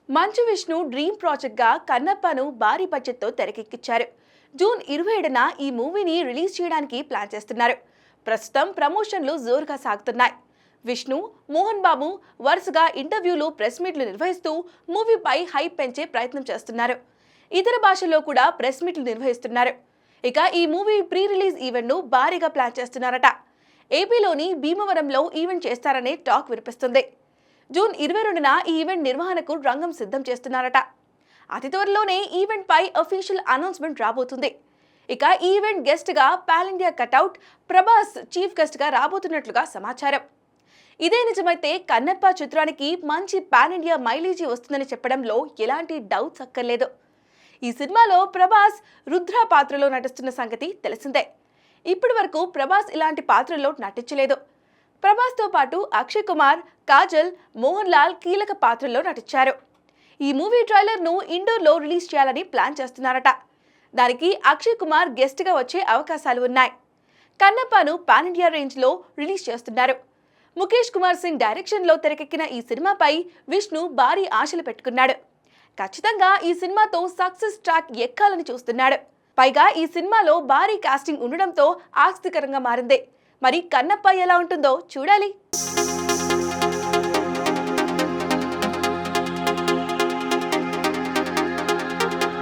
Manchu Vishnu dream project గా కన్నప్పను భారీ budget తో తెరకెక్కించారు. జూన్ 27న ఈ మూవీని రిలీజ్ చేయడానికి ప్లాన్ చేస్తున్నారు. ప్రస్తుతం ప్రమోషన్లు జోరుగా సాగుతున్నాయి. విష్ణు, మోహన్ బాబు వరుసగా ఇంటర్వ్యూలు, ప్రెస్ మీట్లు నిర్వహిస్తూ మూవీపై హైప్ పెంచే ప్రయత్నం చేస్తున్నారు. ఇతర భాషల్లో కూడా ప్రెస్ మీట్లు నిర్వహిస్తున్నారు. ఇక ఈ మూవీ ప్రీ రిలీజ్ ఈవెంట్ ను భారీగా ప్లాన్ చేస్తున్నారట. ఏపీలోని భీమవరంలో ఈవెంట్ చేస్తారనే టాక్ వినిపిస్తుంది. జూన్ 22న ఈ ఈవెంట్ నిర్వహణకు రంగం సిద్ధం చేస్తున్నారట. అతి త్వరలోనే ఈవెంట్ పై అఫీషియల్ అనౌన్స్మెంట్ రాబోతుంది. ఇక ఈ ఈవెంట్ గెస్ట్ గా pan India cutout Prabhas chief guest గా రాబోతున్నట్లుగా సమాచారం. ఇదే నిజమైతే కన్నప్ప చిత్రానికి మంచి పాన్ ఇండియా మైలేజీ వస్తుందని చెప్పడంలో ఎలాంటి డౌట్స్ అక్కర్లేదు. ఈ సినిమాలో ప్రభాస్ రుద్ర పాత్రలో నటిస్తున్న సంగతి తెలిసిందే. ఇప్పటి వరకు ప్రభాస్ ఇలాంటి పాత్రలో నటించలేదు. ప్రభాస్తో పాటు అక్షయ్ కుమార్, కాజల్, మోహన్ లాల్ కీలక పాత్రల్లో నటించారు. ఈ మూవీ ట్రైలర్ను ఇండోర్లో రిలీజ్ చేయాలని ప్లాన్ చేస్తున్నారట. దానికి అక్షయ్ కుమార్ గెస్ట్గా వచ్చే అవకాశాలు ఉన్నాయి. కన్నప్పను పాన్ ఇండియా రేంజ్లో రిలీజ్ చేస్తున్నారు. ముఖేష్ కుమార్ సింగ్ డైరెక్షన్లో తెరకెక్కిన ఈ సినిమాపై విష్ణు భారీ ఆశలు పెట్టుకున్నాడు. ఖచ్చితంగా ఈ సినిమాతో సక్సెస్ ట్రాక్ ఎక్కాలని చూస్తున్నాడు. పైగా ఈ సినిమాలో భారీ కాస్టింగ్ ఉండడంతో ఆసక్తికరంగా మారింది. మరి కన్నప్ప ఎలా ఉంటుందో చూడాలి.